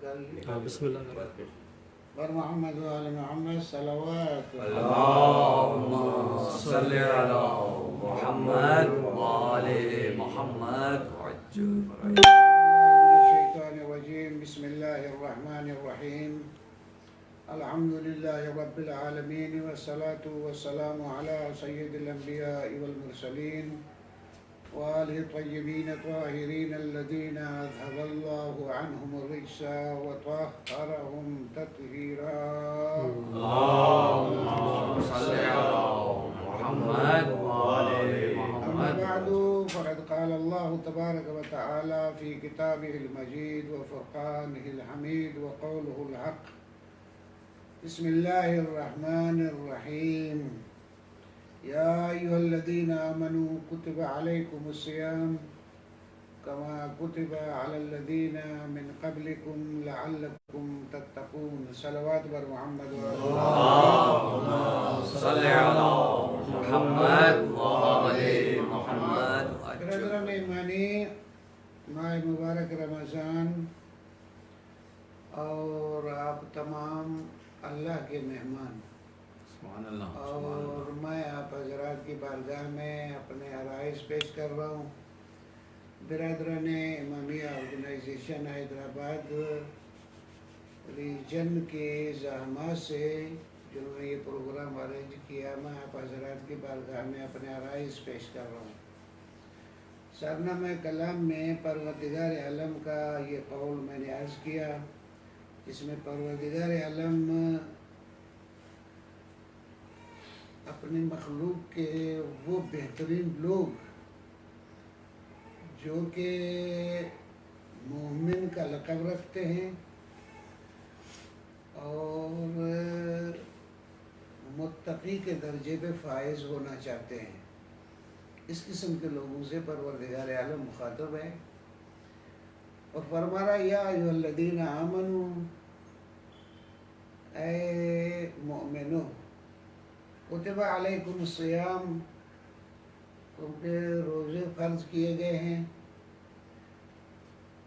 بسم اللہ الرحمن الرحیم بر محمد و آل محمد صلوات اللهم صل على محمد وآل محمد الشیطان الرجیم بسم اللہ الرحمن الرحیم الحمد للہ رب العالمین والصلاة والسلام علی سید الانبیاء والمرسلین وآلہ الطیبین الطاہرین الذین اذهب اللہ عنہم الرجس وطہرہم تطہیرا اللهم صل على محمد وآل أما محمد. بعد فقد قال الله تبارك وتعالى في كتابه المجيد وفرقانه الحميد وقوله الحق بسم الله الرحمن الرحيم يا أيها الذين آمنوا كتب عليكم الصيام كما كتب على الذين من قبلكم لعلكم تتقون صلوات بر محمد اللهم صل على محمد وآل محمد. برادران ایمانی ماہ مبارک رمضان اور آپ تمام اللہ کے مہمان سبحان اللہ. اور میں آپ حضرات کی بارگاہ میں اپنے عرائض پیش کر رہا ہوں. برادران امامیہ آرگنائزیشن حیدرآباد ریجن کے زحمات سے جنہوں نے یہ پروگرام ارینج کیا، میں آپ حضرات کی بارگاہ میں اپنے عرائض پیش کر رہا ہوں. سرنامہ کلام میں پروردگار عالم کا یہ قول میں نے عرض کیا، جس میں پروردگار عالم اپنے مخلوق کے وہ بہترین لوگ جو کہ مومن کا لقب رکھتے ہیں اور متقی کے درجے پہ فائز ہونا چاہتے ہیں، اس قسم کے لوگوں سے پروردگار عالم مخاطب ہے اور فرما رہا یا ایھا الذین آمنوا، اے مؤمنو، کتب علیکم الصیام، تم پہ روزے فرض کیے گئے ہیں،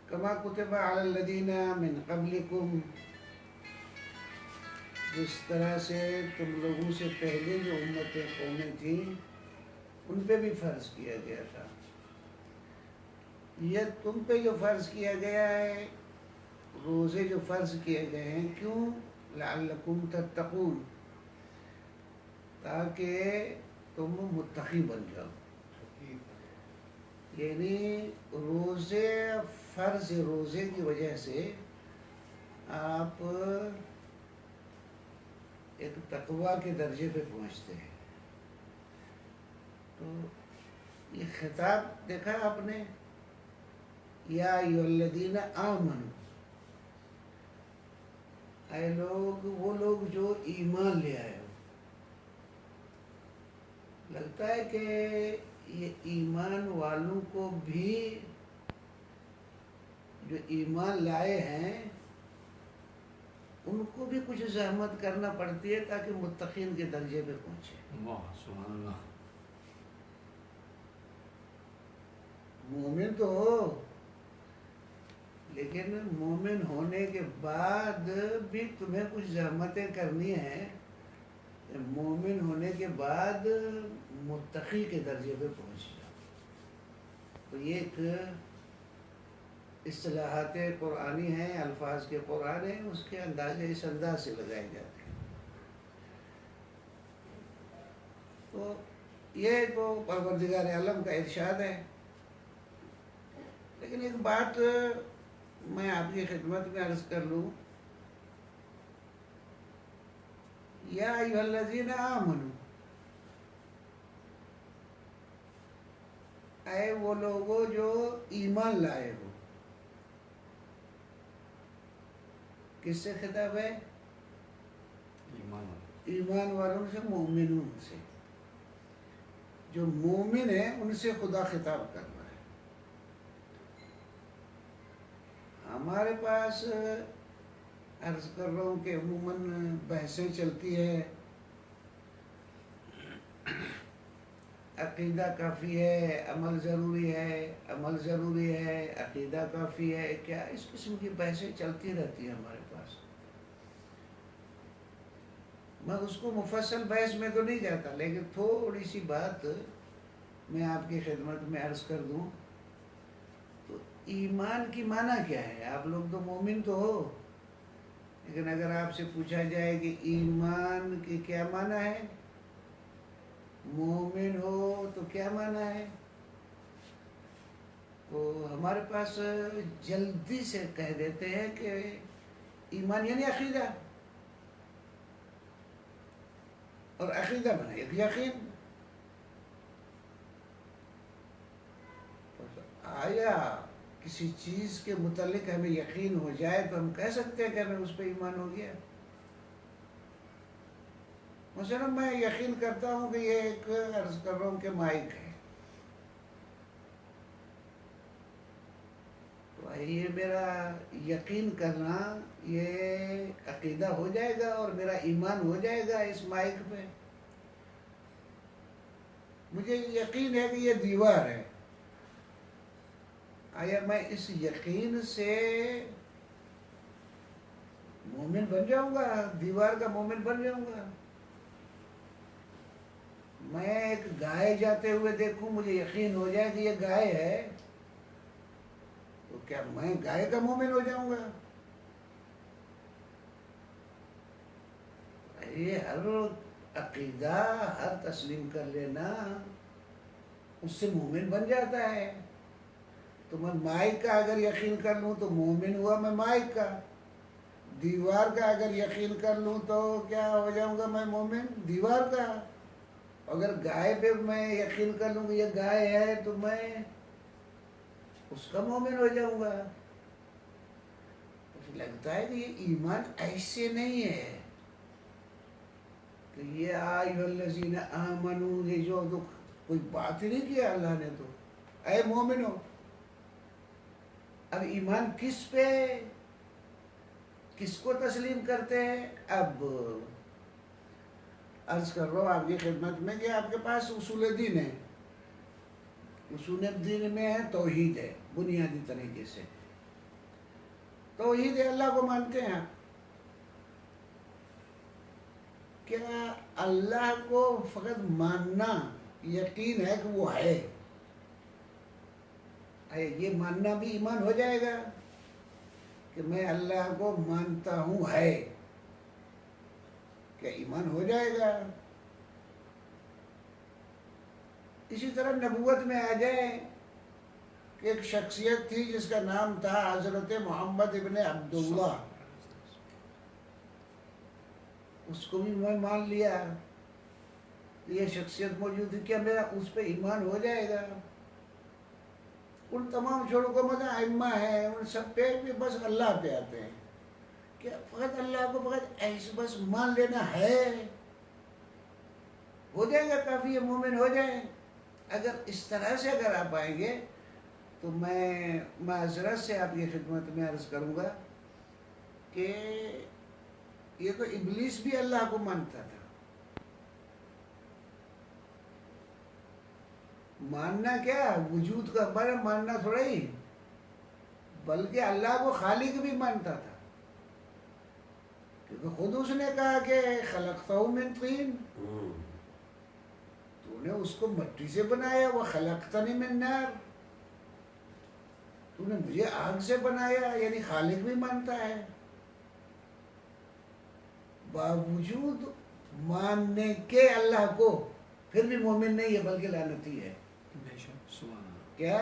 کما کتب علی الذین من قبلکم، جس طرح سے تم لوگوں سے پہلے جو امتیں قومیں تھیں ان پہ بھی فرض کیا گیا تھا. یہ تم پہ جو فرض کیا گیا ہے، روزے جو فرض کیے گئے ہیں، کیوں؟ لعلکم تتقون، تاکہ تم متقی بن جاؤ. یعنی روزے فرض روزے کی وجہ سے آپ ایک تقوی کے درجے پہ پہنچتے ہیں. تو یہ خطاب دیکھا آپ نے، یا ایھا الذین آمنوا، اے لوگ، وہ لوگ جو ایمان لے آئے ہو. لگتا ہے کہ یہ ایمان والوں کو بھی جو ایمان لائے ہیں ان کو بھی کچھ زحمت کرنا پڑتی ہے تاکہ متقین کے درجے پہ پہنچے. واہ سبحان اللہ. مومن تو ہو، لیکن مومن ہونے کے بعد بھی تمہیں کچھ زحمتیں کرنی ہیں. مومن ہونے کے بعد متقی کے درجے پہ پہنچ جاؤ. تو یہ ایک اصطلاحات قرآنی ہیں، الفاظ کے قرآن ہیں، اس کے اندازے اس انداز سے لگائے جاتے ہیں. تو یہ تو پروردگار عالم کا ارشاد ہے. لیکن ایک بات میں آپ کی خدمت میں عرض کر لوں، یا ایھا الذین آمنوا، اے وہ لوگوں جو ایمان لائے ہو. کس سے خطاب ہے؟ ایمان والوں سے، مومنوں سے. جو مومن ہیں ان سے خدا خطاب کر رہا ہے. ہمارے پاس عرض کر رہا ہوں کہ عموماً بحثیں چلتی ہے عقیدہ کافی ہے، عمل ضروری ہے، عمل ضروری ہے، عقیدہ کافی ہے، کیا اس قسم کی بحثیں چلتی رہتی ہیں ہمارے پاس. میں اس کو مفصل بحث میں تو نہیں جاتا، لیکن تھوڑی سی بات میں آپ کی خدمت میں عرض کر دوں. تو ایمان کی معنی کیا ہے؟ آپ لوگ تو مومن تو ہو، لیکن اگر آپ سے پوچھا جائے کہ ایمان کی کیا معنی ہے، مومن ہو تو کیا معنی ہے، تو ہمارے پاس جلدی سے کہہ دیتے ہیں کہ ایمان یعنی عقیدہ، اور عقیدہ بنا ایک یقین. آیا کسی چیز کے متعلق ہمیں یقین ہو جائے تو ہم کہہ سکتے ہیں کہ ہمیں اس پہ ایمان ہو گیا. مثلا میں یقین کرتا ہوں کہ یہ ایک عرض کر رہا ہوں کہ مائک ہے، تو یہ میرا یقین کرنا یہ عقیدہ ہو جائے گا اور میرا ایمان ہو جائے گا اس مائک پہ. مجھے یقین ہے کہ یہ دیوار ہے، آیا میں اس یقین سے مومن بن جاؤں گا، دیوار کا مومن بن جاؤں گا؟ میں ایک گائے جاتے ہوئے دیکھوں، مجھے یقین ہو جائے کہ یہ گائے ہے، تو کیا میں گائے کا مومن ہو جاؤں گا؟ یہ ہر عقیدہ، ہر تسلیم کر لینا اس سے مومن بن جاتا ہے. تو میں مائک کا اگر یقین کر لوں تو مومن ہوا میں مائک کا. دیوار کا اگر یقین کر لوں تو کیا ہو جاؤں گا میں مومن دیوار کا. اگر گائے پہ میں یقین کر لوں کہ یہ گائے ہے تو میں اس کا مومن ہو جاؤں گا. مجھے لگتا ہے کہ یہ ایمان ایسے نہیں ہے کہ یہ ایھا الذین آمنوا، یہ جو کوئی بات ہی نہیں کیا اللہ نے، تو اے مومنو. اب ایمان کس پہ، کس کو تسلیم کرتے ہیں؟ اب عرض کر رہا ہوں آپ کی خدمت میں کہ آپ کے پاس اصول دین ہے. اصول دین میں ہے توحید ہے، بنیادی طریقے سے توحید ہے، اللہ کو مانتے ہیں آپ. کیا اللہ کو فقط ماننا یقین ہے کہ وہ ہے؟ یہ ماننا بھی ایمان ہو جائے گا کہ میں اللہ کو مانتا ہوں ہے؟ کیا ایمان ہو جائے گا؟ اسی طرح نبوت میں آ جائے کہ ایک شخصیت تھی جس کا نام تھا حضرت محمد ابن عبداللہ، اس کو بھی میں مان لیا، یہ شخصیت موجود ہے، کیا میرا اس پہ ایمان ہو جائے گا؟ ان تمام چھوڑوں کو مطلب ائمہ ہیں، ان سب پہ بھی بس اللہ پہ آتے ہیں. کیا فقط اللہ کو فقط ایسے بس مان لینا ہے؟ ہو جائے گا کافی، یہ مومن ہو جائے. اگر اس طرح سے اگر آپ آئیں گے تو میں معذرت سے آپ کی خدمت میں عرض کروں گا کہ یہ تو ابلیس بھی اللہ کو مانتا تھا. ماننا کیا وجود کا بارے ماننا تھوڑا ہی، بلکہ اللہ کو خالق بھی مانتا تھا، کیونکہ خود اس نے کہا کہ خلقتہ من طین، تو نے اس کو مٹی سے بنایا، وہ خلقتنی من نار، تو نے مجھے آگ سے بنایا، یعنی خالق بھی مانتا ہے. باوجود ماننے کے اللہ کو پھر بھی مومن نہیں ہے بلکہ لعنتی ہے. کیا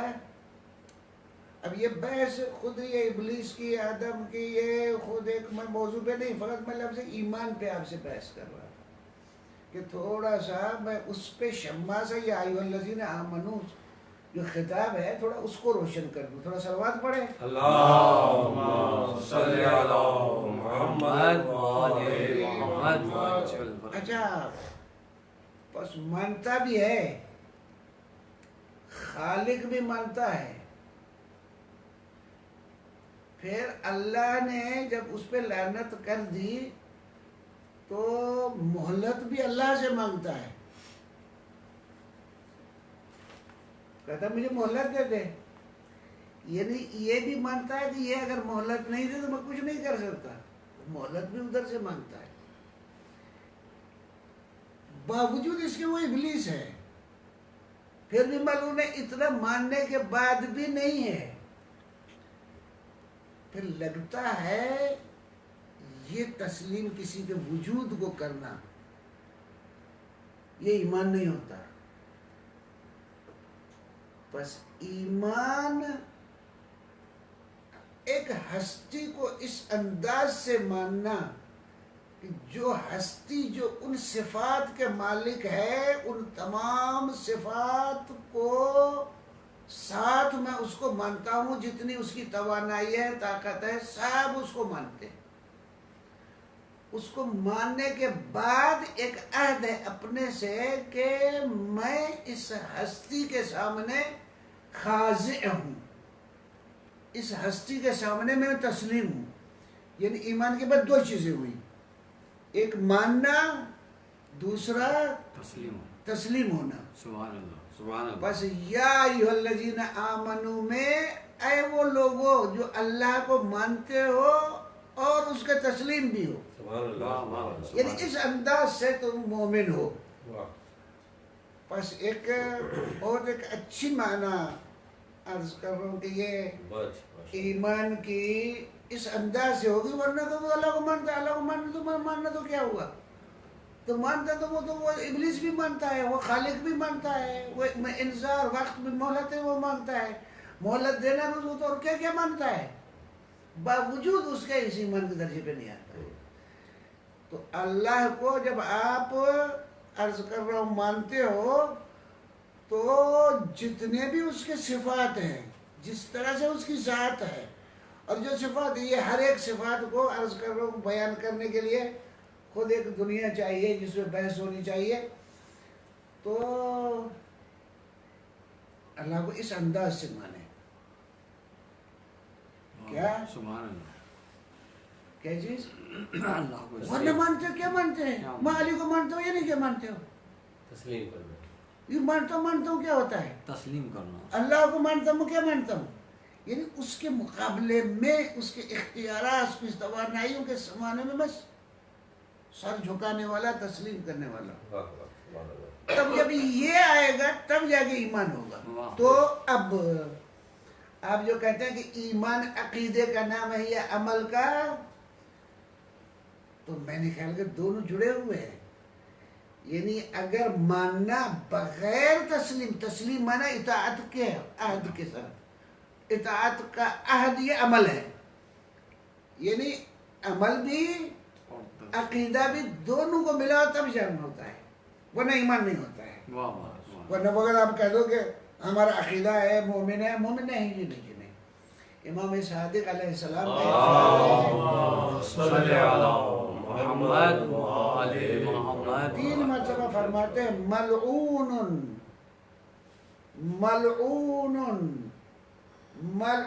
اب یہ بحث خود یہ ابلیس کی، آدم کی، یہ خود ایک میں موضوع پہ نہیں، فقط میں لفظ ایمان پہ آپ سے بحث کر رہا تھا کہ تھوڑا سا میں اس پہ شمع سے یا ایھا الذین آمنوا جو خطاب ہے تھوڑا اس کو روشن کر دوں. تھوڑا صلوات پڑھیں. اللہم صلی علی محمد وآل محمد. اچھا، بس مانتا بھی ہے، خالق بھی مانتا ہے، پھر اللہ نے جب اس پہ لعنت کر دی تو مہلت بھی اللہ سے مانگتا ہے. کہتا مجھے مہلت دے دے، یعنی یہ بھی مانتا ہے کہ یہ اگر مہلت نہیں دے تو میں کچھ نہیں کر سکتا، مہلت بھی ادھر سے مانگتا ہے، باوجود اس کے وہ ابلیس ہے، پھر بھی معلوم ہے اتنا ماننے کے بعد بھی نہیں ہے، پھر لگتا ہے یہ تسلیم کسی کے وجود کو کرنا یہ ایمان نہیں ہوتا۔ بس ایمان ایک ہستی کو اس انداز سے ماننا کہ جو ہستی جو ان صفات کے مالک ہے، ان تمام صفات کو ساتھ میں اس کو مانتا ہوں، جتنی اس کی توانائی ہے، طاقت ہے، سب اس کو مانتے ہیں۔ اس کو ماننے کے بعد ایک عہد ہے اپنے سے کہ میں اس ہستی کے سامنے خاضع ہوں، اس ہستی کے سامنے میں تسلیم ہوں۔ یعنی ایمان کے بعد دو چیزیں ہوئی، ایک ماننا، دوسرا تسلیم ہونا۔ سبحان اللہ، سبحان اللہ۔ بس یا ایھا الذین آمنو میں اے وہ لوگو جو اللہ کو مانتے ہو اور اس کے تسلیم بھی ہو، سبحان اللہ، یعنی اس انداز سے تم مومن ہو۔ واہ، بس ایک اور ایک اچھی معنی عرض کر رہا ہوں کہ یہ بس ایمان کی اس انداز سے ہوگی، ورنہ تو اللہ کو مانتا ہے، اللہ کو ماننا تو کیا ہوا؟ تو مانتا تو وہ ابلیس بھی مانتا ہے، وہ خالق بھی مانتا ہے، وہ انذار وقت بھی مہلت ہے وہ مانتا ہے، مہلت دینا تو اور کیا کیا مانتا ہے، باوجود اس کے اس ایمان کے درجے پہ نہیں آتا ہے۔ تو اللہ کو جب آپ عرض کر رہا ہوں مانتے ہو تو جتنے بھی اس کے صفات ہیں، جس طرح سے اس کی ذات ہے، اور جو صفات یہ ہر ایک صفات کو عرض کر رہا ہوں بیان کرنے کے لیے خود ایک دنیا چاہیے جس میں بحث ہونی چاہیے، تو اللہ کو اس انداز سے مانے۔ کیا سبحان اللہ، کیا چیز؟ اللہ کو ورنہ مانتے ہو، کیا مانتے ہیں؟ میں علی کو مانتا ہوں یا نہیں کیا مانتے ہو؟ تسلیم کرنا، یہ مانتا ہوں کیا ہوتا ہے؟ تسلیم کرنا۔ اللہ کو مانتا ہوں کیا مانتا ہوں؟ یعنی اس کے مقابلے میں اس کے اختیارات، اس کی توانائیوں کے سامنے میں بس سر جھکانے والا، تسلیم کرنے والا۔ واہ واہ، سبحان اللہ، تب جب یہ آئے گا تب جا کے ایمان ہوگا۔ تو اب آپ جو کہتے ہیں کہ ایمان عقیدے کا نام ہے یا عمل کا، تو میں نے خیال کہ دونوں جڑے ہوئے ہیں۔ یعنی اگر ماننا بغیر تسلیم مانا اطاعت کے عہد کے ساتھ، اطاعت کا عہد یہ عمل ہے، یعنی عمل بھی عقیدہ بھی دونوں کو ملا تب جان ہوتا ہے، ورنہ ایمان نہیں ہوتا ہے۔ واہ واہ واہ۔ ورنہ اگر آپ کہہ دو کہ ہمارا عقیدہ ہے، مومن ہے، مومن نہیں جی، نہیں جی نہیں۔ امام صادق علیہ السلام صلی علی محمد وآل محمد، 3 مرتبہ فرماتے ہیں ملعون ملعون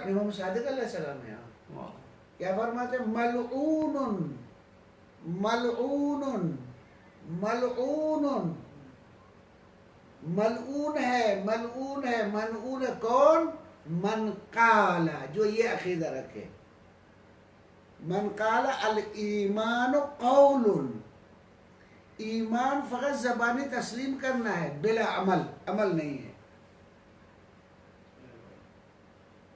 امام صادق علیہ السلام ہے، واہ، کیا فرماتے ہیں؟ ملعون ملعون ملعون، ملعون ہے، ملعون ہے، ملعون ہے کون؟ من قال، جو یہ عقیدہ رکھے، من قال الایمان قول، ایمان فقط زبانی تسلیم کرنا ہے بلا عمل، عمل نہیں ہے۔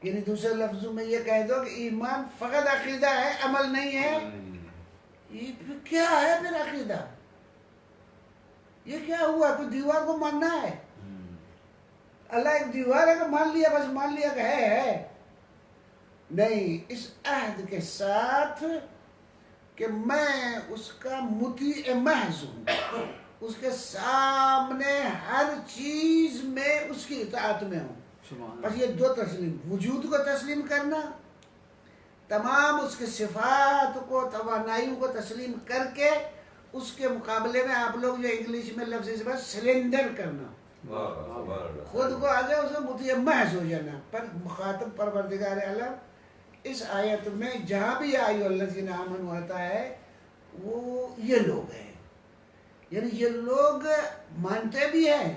یعنی دوسرے لفظوں میں یہ کہہ دو کہ ایمان فقط عقیدہ ہے، عمل نہیں ہے، یہ پھر کیا ہے؟ پھر عقیدہ یہ کیا ہوا؟ کوئی دیوار کو ماننا ہے؟ اللہ ایک دیوار ہے کہ مان لیا، بس مان لیا کہ ہے نہیں، اس عہد کے ساتھ کہ میں اس کا مطیع محض ہوں، اس کے سامنے ہر چیز میں اس کی اطاعت میں ہوں۔ بس یہ 2 تسلیم، وجود کو تسلیم کرنا، تمام اس کے صفات کو، توانائیوں کو تسلیم کر کے اس کے مقابلے میں آپ لوگ جو انگلش میں لفظ اس بات سلنڈر کرنا، واہ واہ، سبحان اللہ، خود کو آگے اس میں مطیع محض ہو جانا۔ پر مخاطب پروردگار عالم اس آیت میں جہاں بھی یا ایھا الذین آمنوا آتا ہے وہ یہ لوگ ہیں، یعنی یہ لوگ مانتے بھی ہیں،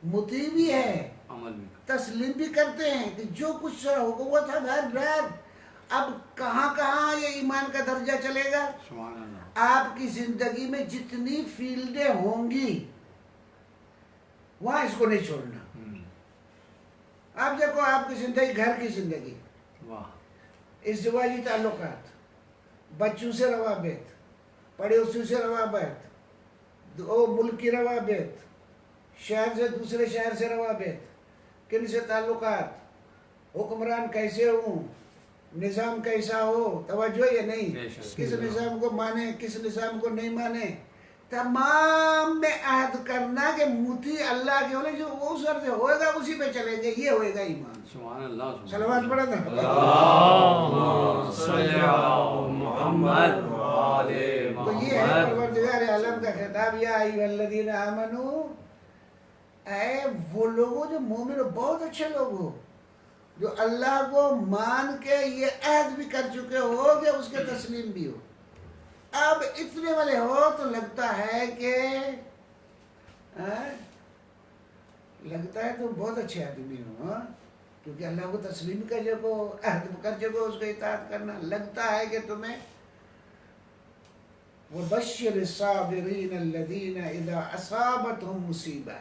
مطیع بھی ہیں، عمل بھی تسلیم بھی کرتے ہیں کہ جو کچھ ہوگا وہ تھا غیر. اب کہاں کہاں یہ ایمان کا درجہ چلے گا؟ سبحان اللہ. آپ کی زندگی میں جتنی فیلڈیں ہوں گی وہاں اس کو نہیں چھوڑنا. آپ دیکھو آپ کی زندگی، گھر کی زندگی، واہ ازدواجی تعلقات، بچوں سے روابط، پڑوسیوں سے روابط، ملک کی روابط، شہر سے دوسرے شہر سے روابط، کن سے تعلقات، حکمران کیسے ہوں، نظام کیسا ہو، توجہ یا نہیں، بے شک. کس نظام کو مانے کس نظام کو نہیں مانے، تمام میں عہد کرنا کہ مطیع اللہ کے ہونے، جو اس عرض ہوئے گا اسی پہ چلیں گے، یہ ہوئے گا ایمان. سبحان اللہ. صلوات پڑھا تھا. اللهم صل على محمد وعلى تو یہ ہے محمد. پروردگار عالم کا خطاب، یا ایھا الذین آمنو، اے وہ لوگوں جو مومن ہو، بہت اچھے لوگ ہو، جو اللہ کو مان کے یہ عہد بھی کر چکے ہو کہ اس کے تسلیم بھی ہو. اب اتنے والے ہو تو لگتا ہے کہ لگتا ہے تو بہت اچھے آدمی ہو، کیونکہ اللہ کو تسلیم کر چکو، عہد کر چکو اس کو اطاعت کرنا. لگتا ہے کہ تمہیں وَبَشِّرِ الصَّابِرِينَ الَّذِينَ إِذَا أَصَابَتْهُمْ مُصِیبَةٌ،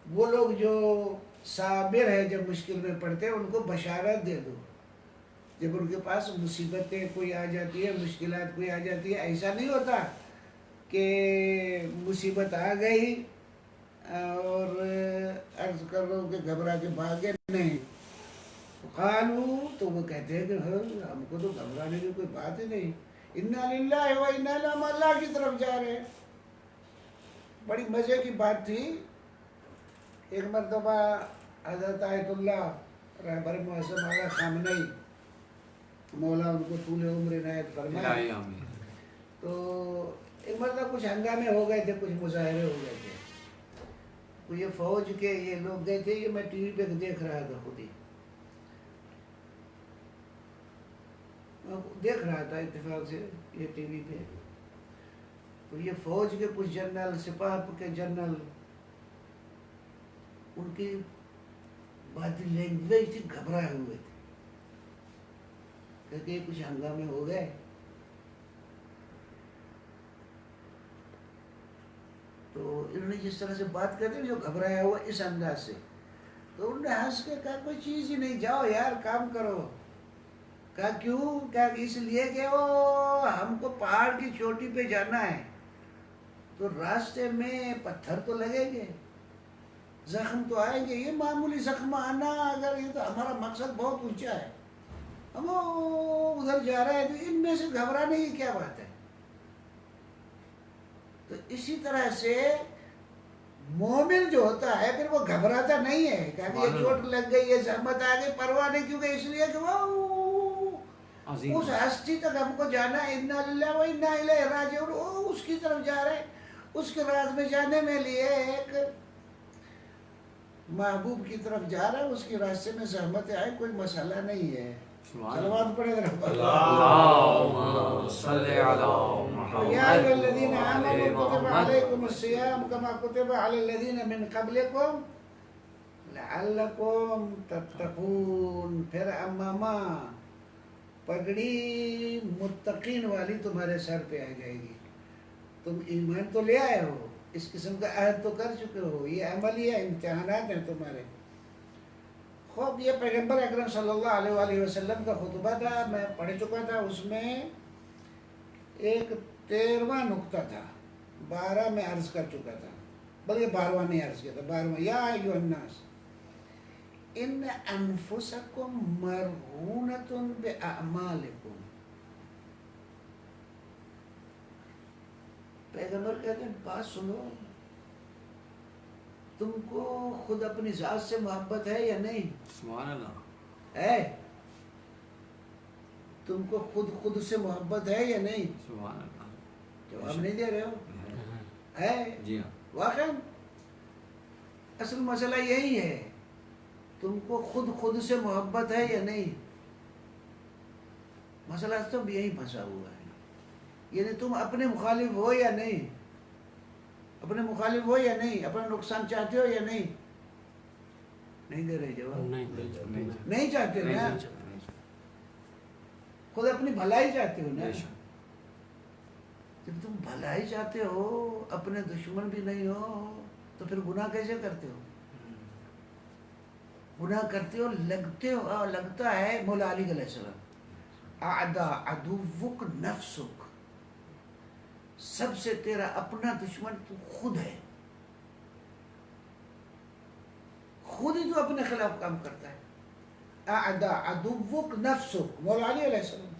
وہ لوگ جو صابر ہے جب مشکل میں پڑتے ہیں ان کو بشارت دے دو. جب ان کے پاس مصیبتیں کوئی آ جاتی ہے، مشکلات کوئی آ جاتی ہے، ایسا نہیں ہوتا کہ مصیبت آ گئی اور عرض کر رہا ہوں کہ گھبرا کے بھاگے، نہیں. قالوا، تو وہ کہتے ہیں کہ ہم کو تو گھبرانے کی کوئی بات ہی نہیں، انا للہ و انا الیہ، اللہ کی طرف جا رہے ہیں. بڑی مزے کی بات تھی. ایک مرتبہ حضرت آیت اللہ رہبر معظم اعلیٰ خامنئی، مولا ان کو طول عمر عنایت فرمائے، الہی آمین. تو ایک مرتبہ کچھ ہنگامے ہو گئے تھے، کچھ مظاہرے ہو گئے تھے. تو یہ فوج کے یہ لوگ گئے تھے، یہ میں ٹی وی پہ دیکھ رہا تھا، خود ہی دیکھ رہا تھا اتفاق سے یہ ٹی وی پہ. تو یہ فوج کے کچھ جنرل، سپاہ کے جنرل، ان کی باڈی لینگویج تھی، گھبرائے ہوئے تھے، کہتے کچھ ہنگامے ہو گئے. تو انہوں نے جس طرح سے بات کرتے جو گھبرایا ہوا اس انداز سے، تو انہوں نے ہنس کے کہا کوئی چیز ہی نہیں، جاؤ یار کام کرو. کہا کیوں؟ کہا اس لیے کہ وہ ہم کو پہاڑ کی چوٹی پہ جانا ہے، تو راستے میں پتھر تو لگیں گے، زخم تو آئیں گے. یہ معمولی زخم آنا، اگر یہ تو ہمارا مقصد بہت اونچا ہے، ہم ادھر جا رہے ہیں، تو ان میں سے گھبرانے کی کیا بات ہے. تو اسی طرح سے مومن جو ہوتا ہے پھر وہ گھبراتا نہیں ہے کہ ابھی یہ چوٹ لگ گئی، یہ زحمت آ گئی، پرواہ نہیں، کیونکہ اس لیے کہ وہ عظیم اس ہستی تک ہم کو جانا ہے، انا للہ و انا الیہ راجعون، وہ اس کی طرف جا رہے ہیں. اس کے راز میں جانے میں لیے ایک محبوب کی طرف جا رہا ہے، اس کے راستے میں زحمت آئے کوئی مسئلہ نہیں ہے. صلوات پڑھے اللهم صل على محمد یا ایھا الذین آمنوا وعلى کتب محمد. علیکم الصیام کما کتب علی الذین من قبلکم لعلکم تتقون. پھر اماما پگڑی متقین والی تمہارے سر پہ آ جائے گی. تم ایمان تو لے آئے ہو، اس قسم کا عہد تو کر چکے ہو، یہ عملی ہے، امتحانات ہیں تمہارے. خوب یہ پیغمبر اکرم صلی اللہ علیہ وآلہ وسلم کا خطبہ تھا، میں پڑھ چکا تھا. اس میں ایک 13واں نقطہ تھا، 12 میں عرض کر چکا تھا، بلکہ 12واں نہیں عرض کیا تھا. 12واں، یا ایھا الناس ان انفسکم مرہونۃ باعمالکم. پیغمبر کہتے ہیں بات سنو، تم کو خود اپنی ذات سے محبت ہے یا نہیں؟ سبحان اللہ. ہے؟ تم کو خود سے محبت ہے یا نہیں؟ سبحان اللہ. جواب نہیں دے رہے ہو. ہے؟ جی ہاں. واقعا اصل مسئلہ یہی ہے، تم کو خود سے محبت ہے یا نہیں. مسئلہ تو یہی پھنسا ہوا ہے. یعنی تم اپنے مخالف ہو یا نہیں، اپنے مخالف ہو یا نہیں، اپنا نقصان چاہتے ہو یا نہیں. نہیں دے رہے جواب؟ نہیں نہیں چاہتے نا، خود اپنی بھلائی چاہتے ہو نا۔ جب تم بھلائی چاہتے ہو، اپنے دشمن بھی نہیں ہو، تو پھر گناہ کیسے کرتے ہو؟ گناہ کرتے ہو، لگتا ہے مولا علی علیہ السلام، اعدا عدوک نفسک، سب سے تیرا اپنا دشمن تو خود ہے، خود ہی تو اپنے خلاف کام کرتا ہے۔ اعدا عدوک نفسک، مولا علی علیہ السلام۔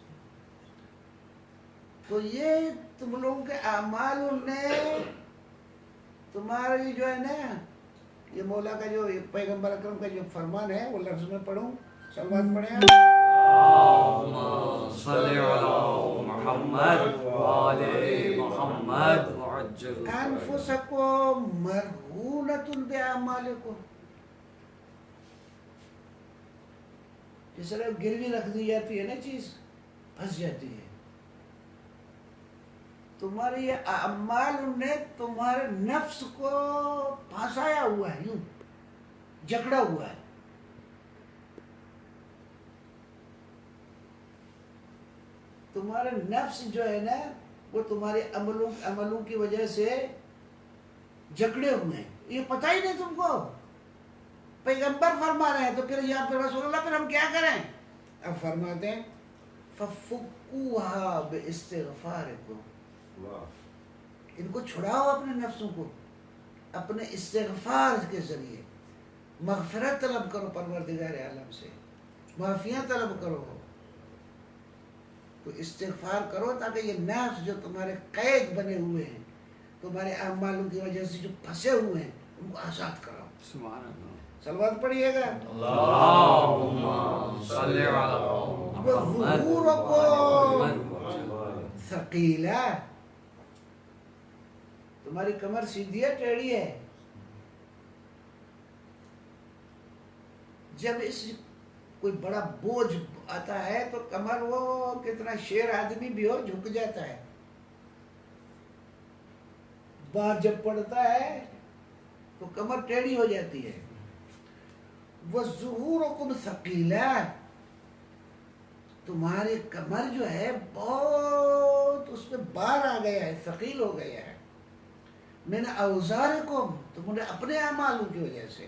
تو یہ تم لوگوں کے اعمال نے تمہاری جو ہے نا، یہ مولا کا جو پیغمبر اکرم کا جو فرمان ہے وہ لفظ میں پڑھوں، سلوات پڑھیں آپ۔ اللهم صل على محمد وآل محمد وعجل انفسکم مرہونۃ باعمالکم، جس طرح گروی رکھ دی جاتی ہے نا، چیز پھنس جاتی ہے، تمہارے یہ اعمال نے تمہارے نفس کو پھنسایا ہوا ہے، یوں جکڑا ہوا ہے۔ تمہارے نفس جو ہے نا وہ تمہارے عملوں کی وجہ سے جکڑے ہوئے ہیں، یہ پتہ ہی نہیں تم کو، پیغمبر فرما رہے ہیں، تو پھر یہاں پہ رسول اللہ، پھر ہم کیا کریں؟ اب فرماتے ہیں فَفُكُّوهَا بِإِسْتِغْفَارِكُمْ، ان کو چھڑاؤ اپنے نفسوں کو اپنے استغفار کے ذریعے، مغفرت طلب کرو پروردگار عالم سے، معافیاں طلب کرو، تو استغفار کرو تاکہ یہ نفس جو تمہارے قید بنے ہوئے ہیں، تمہارے اعمالوں کی وجہ سے جو پھنسے ہوئے ہیں، ان کو آزاد کراؤ۔ سبحان اللہ۔ سلوات پڑھیے گا۔ اللهم صل على محمد ثقیلا، تمہاری کمر سیدھی ہے ٹیڑھی ہے؟ جب اس کوئی بڑا بوجھ آتا ہے تو کمر، وہ کتنا شیر آدمی بھی ہو جھک جاتا ہے، بار جب پڑتا ہے تو کمر ٹیڑھی ہو جاتی ہے۔ وَظُهُورُكُمْ ثَقِيلًا، تمہاری کمر جو ہے بہت اس میں بار آ گیا ہے، ثقیل ہو گیا ہے، مِنْ أَوْزَارِكُمْ، تمہارے اپنے اعمالوں کی وجہ سے،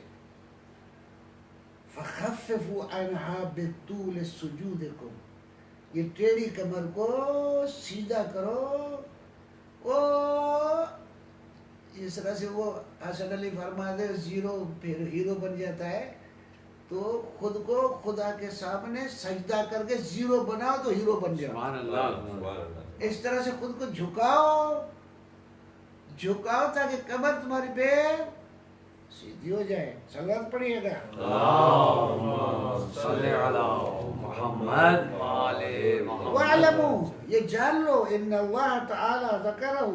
فَخَفِّفُوا عَنْهَا بِطُولِ سُجُودِكُمْ، یہ ٹیڑھی کمر کو سیدھا کرو۔ وہ اس طرح سے وہ حسن علی فرماتے ہیں، زیرو پھر ہیرو بن جاتا ہے، تو خود کو خدا کے سامنے سجدہ کر کے زیرو بناؤ تو ہیرو بن جاؤ۔ سبحان اللہ۔ اس طرح سے خود کو جھکاؤ تاکہ کمر تمہاری پہ سیدھی ہو جائے۔ صلوات پڑھیے گا۔ اللهم صل على محمد وآل محمد وَاعْلَمُوا، یہ جان لو، ان اللہ تعالی ذکرہ،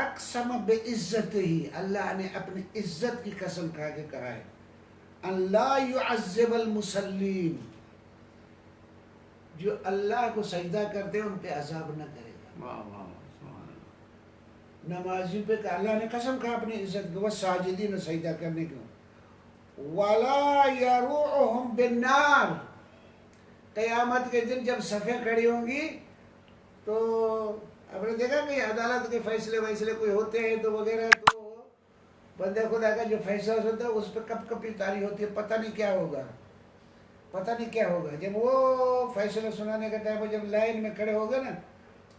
اقسم بعزتہ، اللہ نے اپنی عزت کی قسم کھا کے کہا ہے، ان لا يعذب المصلین، جو اللہ کو سجدہ کرتے ہیں ان پہ عذاب نہ کرے گا۔ واہ واہ، سبحان اللہ۔ نمازی پہ کہ اللہ نے قسم کھا اپنی عزت کو، ساجدین سجدہ کرنے کو، وَلَا يَرُوعُهُمْ بِالنَّارِ، قیامت کے دن جب صفیں کھڑی ہوں گی تو آپ نے دیکھا کہ عدالت کے فیصلے کوئی ہوتے ہیں تو وغیرہ، تو بندے خدا کا جو فیصلہ ہوتا ہے اس پہ کب کبھی تاری ہوتی ہے، پتہ نہیں کیا ہوگا، جب وہ فیصلہ سنانے کا ٹائم ہو، جب لائن میں کھڑے ہوگے نا،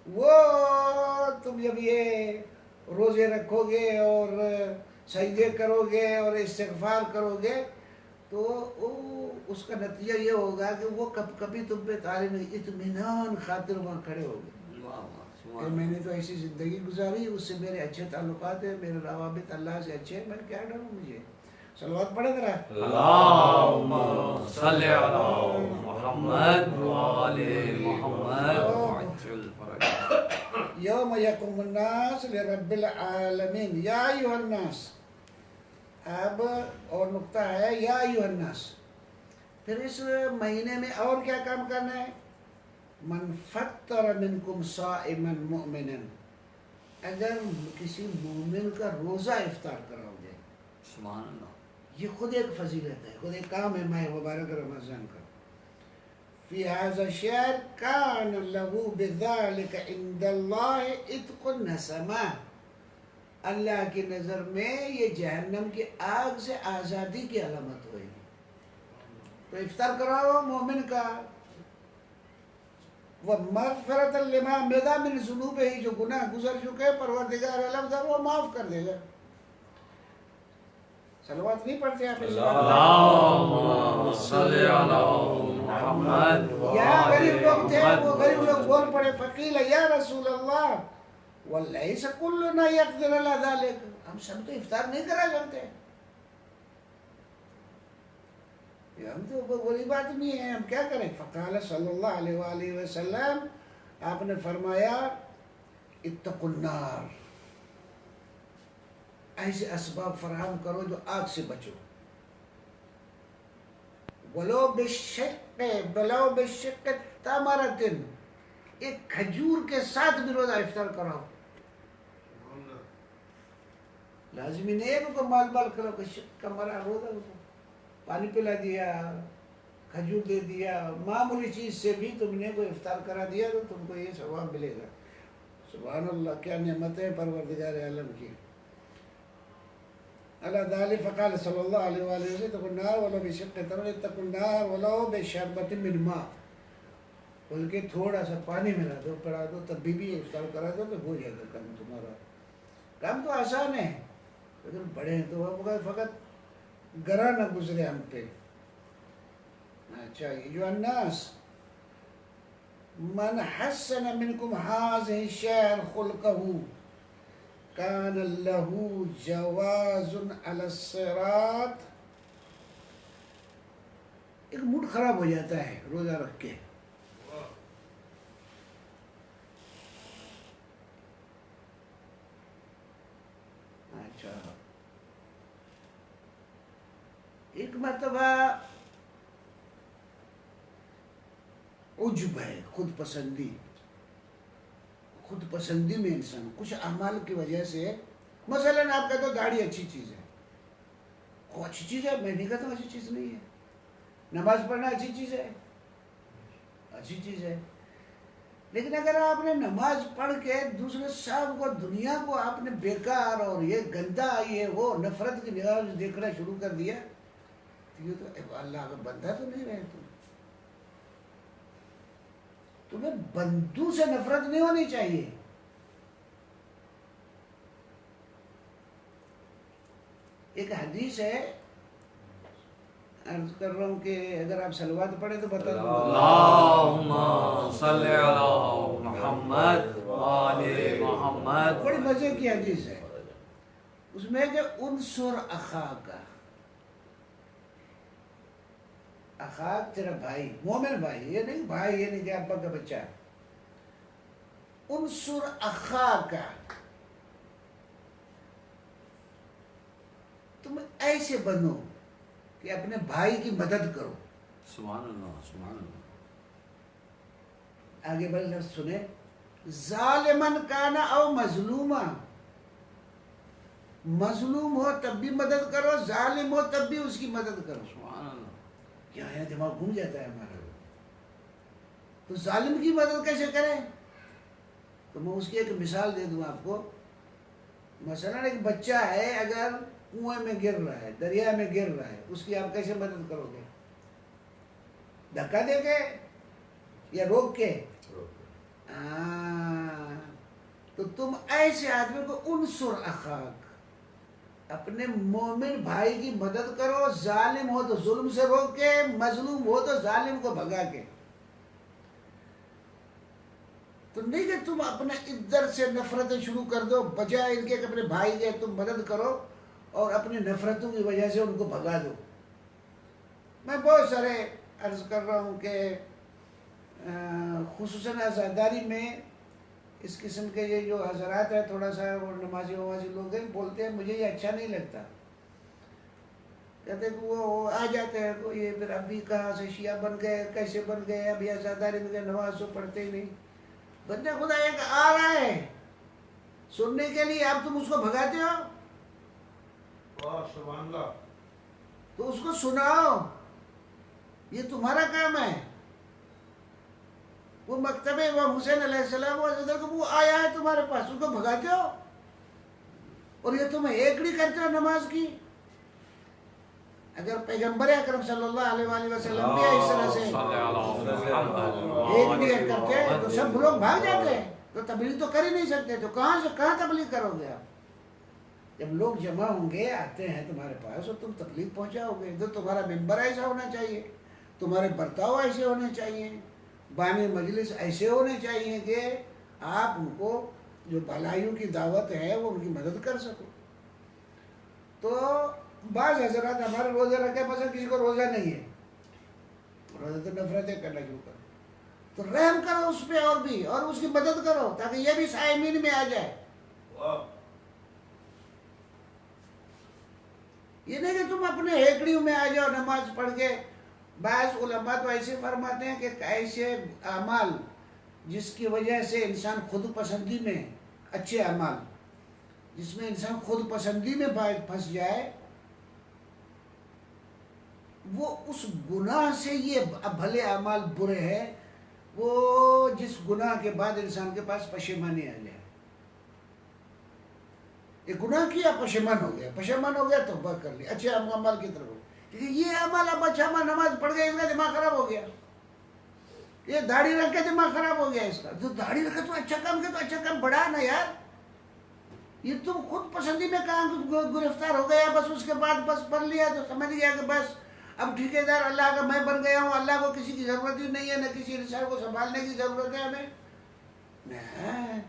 وہ تم جب یہ روزے رکھو گے اور سجدے کرو گے اور استغفار کرو گے تو اس کا نتیجہ یہ ہوگا کہ وہ کبھی تم پہ تاری نہیں، اطمینان خاطر وہاں کھڑے ہوگے کہ میں نے تو ایسی زندگی گزاری، اس سے میرے اچھے تعلقات ہیں، میرے روابط اللہ سے اچھے ہیں، میں کیا ڈروں مجھے۔ صلوات پڑھے ذرا۔ اللهم صل على محمد وآل محمد وعجل فرجهم یوم یقوم الناس لرب العالمین، یا ایھا الناس، اب اور نقطہ ہے یا ایھا الناس، پھر اس مہینے میں اور کیا کام کرنا ہے؟ من فطر منکم صائما مؤمنا، اگر کسی مومن کا روزہ افطار کراؤ گے، سبحان اللہ۔ یہ خود ایک فضیلت ہے، خود ایک کام ہے ماہ مبارک رمضان کا. فی هذا الشهر كان له بذلك عند الله عتق النسمہ. اللہ کی نظر میں یہ جہنم کی آگ سے آزادی کی علامت ہوئے گی. تو افطار کراؤ مومن کا. وَمَغْفِرَةً لِمَا مَضَىٰ مِنْ ذُنُوبِهِ، جو گناہ گزر چکے پروردگار عالم تھا وہ معاف کر دے گا. صلوات نہیں پڑھتے آپ؟ اللہم صلی علی محمد یہاں غریب لوگ تھے، وہ غریب لوگ بول پڑے فقیل یا رسول اللہ وَلَيْسَ كُلُّنَا يَقْدِرُ عَلَىٰ ذَلِكَ، ہم سب تو افطار نہیں کرا سکتے. ہم تو غریب آدمی ہیں، ہم کیا کریں؟ فقال صلی اللہ علیہ وآلہ وسلم، آپ نے فرمایا اتقوا النار، ایسے اسباب فراہم کرو جو آگ سے بچو. ولو بشق تمرۃ، ایک کھجور کے ساتھ بھی روزہ افطار کراؤ. لازمی نہیں ہے کہ مال بال کرو کہ شق کا مرا روزہ پانی پلا دیا، کھجور دے دیا، معمولی چیز سے بھی تم نے کوئی افطار کرا دیا تو تم کو یہ ثواب ملے گا. سبحان اللہ، کیا نعمت ہے پروردگار عالم کی. اللہ ذالک فقال صلی اللہ علیہ وآلہ وسلم اتقوا النار ولو بشق تمرۃ، اتقوا النار ولو بشربۃ من ماء، بلکہ تھوڑا سا پانی ملا دو، پڑا دو، تب بھی افطار کرا دو تو ہو جائے گا کام تمہارا. کام تو آسان ہے لیکن بڑے ہیں تو فقط گراں نہ گزرے ہم پہ. اچھا، یہ جو الناس من حسن منکم هذه الشهر خلقه كان له جواز على الصراط. ایک موڈ خراب ہو جاتا ہے روزہ رکھ کے. اچھا، ایک مرتبہ عجب ہے، خود پسندی. خود پسندی میں انسان کچھ اعمال کی وجہ سے، مثلا آپ کہتے ہو داڑھی اچھی چیز ہے، وہ اچھی چیز ہے، میں نہیں کہتا اچھی چیز نہیں ہے. نماز پڑھنا اچھی چیز ہے، اچھی چیز ہے، لیکن اگر آپ نے نماز پڑھ کے دوسرے صاحب کو، دنیا کو آپ نے بیکار اور یہ گندا، یہ وہ نفرت کی نگاہ سے دیکھنا شروع کر دیا تو یہ تو اللہ کا بندہ تو نہیں رہے. تمہیں بندوں سے نفرت نہیں ہونی چاہیے. ایک حدیث ہے، عرض کر رہا ہوں کہ اگر آپ صلوات پڑھیں تو بتا دوں. اللہم صلی علی محمد وآل محمد. بڑی مزے کی حدیث ہے، اس میں کہ انصر اخاک، اخاک تیرا بھائی، مومن بھائی، یہ نہیں بھائی، یہ نہیں کہ ابا کا بچہ. انصر اخاک، تم ایسے بنو کہ اپنے بھائی کی مدد کرو. سبحان اللہ، سبحان اللہ. آگے بڑھ لفظ سنے، ظالمن کانا او مظلوما، مظلوم ہو تب بھی مدد کرو، ظالم ہو تب بھی اس کی مدد کرو. سبحان اللہ. کیا ہے، دماغ گھوم جاتا ہے ہمارا. تو ظالم کی مدد کیسے کریں؟ تو میں اس کی ایک مثال دے دوں آپ کو. مثلا ایک بچہ ہے، اگر کنویں میں گر رہا ہے، دریا میں گر رہا ہے، اس کی آپ کیسے مدد کرو گے؟ دھکا دے کے یا روک کے؟ تو تم ایسے آدمی کو انصر اخاک، اپنے مومن بھائی کی مدد کرو، ظالم ہو تو ظلم سے روک کے، مظلوم ہو تو ظالم کو بھگا کے. تو نہیں کہ تم اپنے ادھر سے نفرتیں شروع کر دو، بجائے ان کے کہ اپنے بھائی کے تم مدد کرو اور اپنی نفرتوں کی وجہ سے ان کو بھگا دو. میں بہت سارے عرض کر رہا ہوں کہ خصوصاً عزاداری میں اس قسم کے یہ جو حضرات ہیں، تھوڑا سا وہ نمازی لوگ ہیں، بولتے ہیں مجھے یہ اچھا نہیں لگتا. کہتے ہیں کہ وہ آ جاتے ہیں تو یہ پھر ابھی کہاں سے شیعہ بن گئے، کیسے بن گئے، ابھی عزاداری میں نماز تو پڑھتے ہی نہیں. بندہ خدا ایک آ رہا ہے سننے کے لیے، اب تم اس کو بھگاتے ہو. سبحان اللہ. تو اس کو سناؤ، یہ تمہارا کام ہے۔ وہ مکتب امام حسین علیہ السلام وہ آیا ہے تمہارے پاس، اس کو بھگاتے ہو، اور یہ تم ایکڑی کرتے ہو نماز کی۔ اگر پیغمبر اکرم صلی اللہ علیہ وآلہ وسلم بھی اس طرح سے ایکڑی کرتے ہیں تو سب لوگ بھاگ جاتے ہیں، تو تبلیغ تو کر ہی نہیں سکتے، تو کہاں سے کہاں تبلیغ کرو گے آپ؟ جب لوگ جمع ہوں گے، آتے ہیں تمہارے پاس، اور تم تبلیغ پہنچاؤ گے، تو تمہارا ممبر ایسا ہونا چاہیے، تمہارے برتاؤ ایسے ہونے چاہیے، بانی مجلس ایسے ہونے چاہیے کہ آپ ان کو جو بھلائیوں کی دعوت ہے وہ ان کی مدد کر سکو۔ تو بعض حضرات ہمارے روزہ رکھے پسند، کسی کو روزہ نہیں ہے، روزہ تو نفرتیں کرنا شروع کرو، تو رحم کرو اس پہ اور بھی، اور اس کی مدد کرو تاکہ یہ بھی صائمین میں آ جائے۔ یہ نہیں کہ تم اپنے ہیکڑیوں میں آ جاؤ نماز پڑھ کے۔ بعض علماء تو ایسے فرماتے ہیں کہ ایسے اعمال جس کی وجہ سے انسان خود پسندی میں، اچھے اعمال جس میں انسان خود پسندی میں پھنس جائے، وہ اس گناہ سے، یہ بھلے اعمال برے ہیں، وہ جس گناہ کے بعد انسان کے پاس پشیمانی آ جائے، یہ گناہ کیا پشیمان ہو گیا توبہ کر لی، اچھے اعمال کی طرف، کیونکہ یہ اعمال اب اچھا عمل، نماز پڑھ گیا، اس کا دماغ خراب ہو گیا، یہ داڑھی رکھ کے دماغ خراب ہو گیا اس کا، جو داڑھی رکھے تو اچھا کام کیا، تو اچھا کام بڑھا نا یار، یہ تم خود پسندی میں کہاں گرفتار ہو گیا، بس اس کے بعد بس پڑھ لیا تو سمجھ گیا کہ بس اب ٹھیکیدار اللہ کا میں بن گیا ہوں، اللہ کو کسی کی ضرورت ہی نہیں ہے، نہ کسی انسان کو سنبھالنے کی ضرورت ہے ہمیں نہیں۔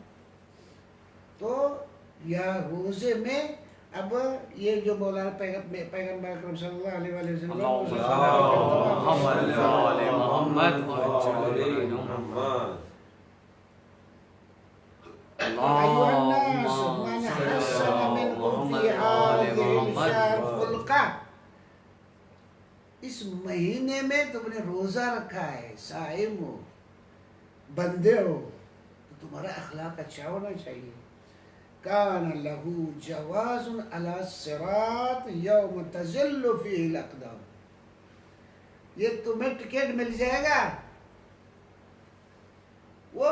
تو یا روزے میں اب یہ جو مولانا پیغمبر اکرم صلی اللہ علیہ وآلہ وسلم اس مہینے میں تم نے روزہ رکھا ہے، صائم ہو، بندے ہو، تو تمہارا اخلاق اچھا ہونا چاہیے۔ کان لہو جواز علی الصراط یوم تزل فیہ الاقدام، یہ تمہیں ٹکٹ مل جائے گا، وہ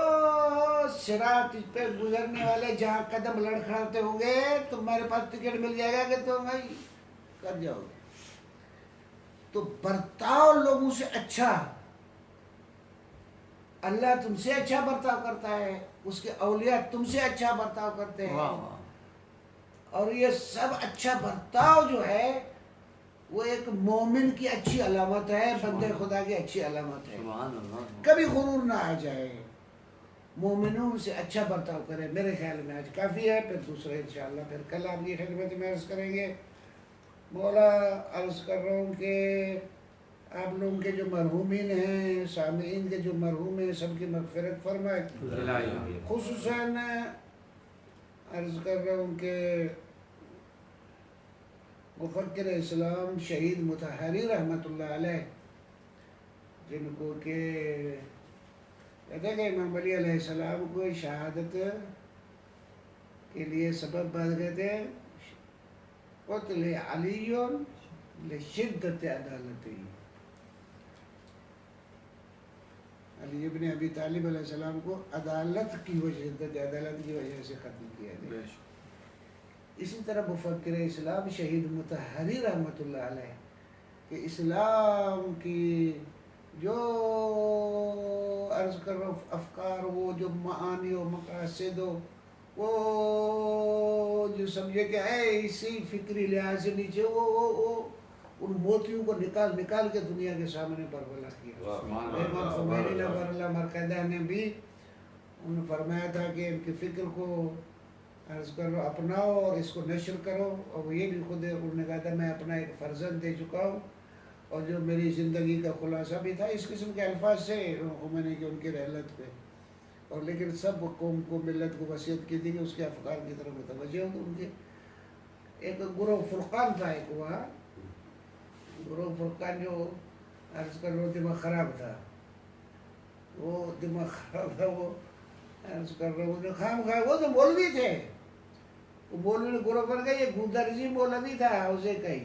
صراط پہ گزرنے والے جہاں قدم لڑکھڑاتے ہوں گے، تمہارے پاس ٹکٹ مل جائے گا کہ تم بھائی کر جاؤ گے۔ تو برتاؤ لوگوں سے اچھا، اللہ تم سے اچھا برتاؤ کرتا ہے، اس کے اولیاء تم سے اچھا برتاؤ کرتے ہیں، اور یہ سب اچھا برتاؤ جو ہے وہ ایک مومن کی اچھی علامت ہے، بندے خدا کی اچھی علامت ہے۔ کبھی غرور نہ آ جائے، مومنوں سے اچھا برتاؤ کرے۔ میرے خیال میں آج کافی ہے، پھر دوسرے انشاءاللہ پھر کل آپ کی خدمت میں عرض کریں گے۔ مولا عرض کر رہا ہوں کہ آپ لوگوں کے جو مرحومین ہیں، سامعین کے جو مرحوم ہیں، سب کی مغفرت فرمائے۔ خصوصاً عرض کر رہا ہوں کہ مفکر اسلام شہید مطہری رحمۃ اللہ علیہ، جن کو کہ کہتے ہیں کہ امام علی علیہ السلام کو شہادت کے لیے سبب بن گئے تھے، قتل علی لشدت عدالتی، علی ابن ابی طالب علیہ السلام کو عدالت کی وجہ سے ختم کیا گیا۔ اسی طرح مفکر اسلام شہید مطہری رحمۃ اللہ علیہ کہ اسلام کی جو عرض کر رہا ہوں افکار، وہ جو معانی و مقاصد ہو، وہ جو سمجھے کہ ایسی فکری لحاظ سے نیچے وہ ان موتیوں کو نکال کے دنیا کے سامنے بربلا کیا۔ امام خمینی نور اللہ مرقدہ نے بھی انہوں نے فرمایا تھا کہ ان کی فکر کو عرض کرو، اپناؤ اور اس کو نشر کرو، اور یہ بھی خود انہوں نے کہا تھا میں اپنا ایک فرزند دے چکا ہوں، اور جو میری زندگی کا خلاصہ بھی تھا اس قسم کے الفاظ سے خمینی کی ان کی رحلت پہ، اور لیکن سب قوم کو ملت کو وصیت کی تھی کہ اس کے افکار کی طرف متوجہ ہوں۔ ان کے ایک گروہ فرقان تھا، ایک وہاں گروہ فرقان جو عرض کر رہا دماغ خراب تھا، وہ دماغ خراب تھا، وہ عرض کر رہا ہوں خام خواہ، وہ تو مولوی تھے، وہ مولوی نے گروہ بن گئے، یہ گودرزی مولوی تھا حوزے کا ہی،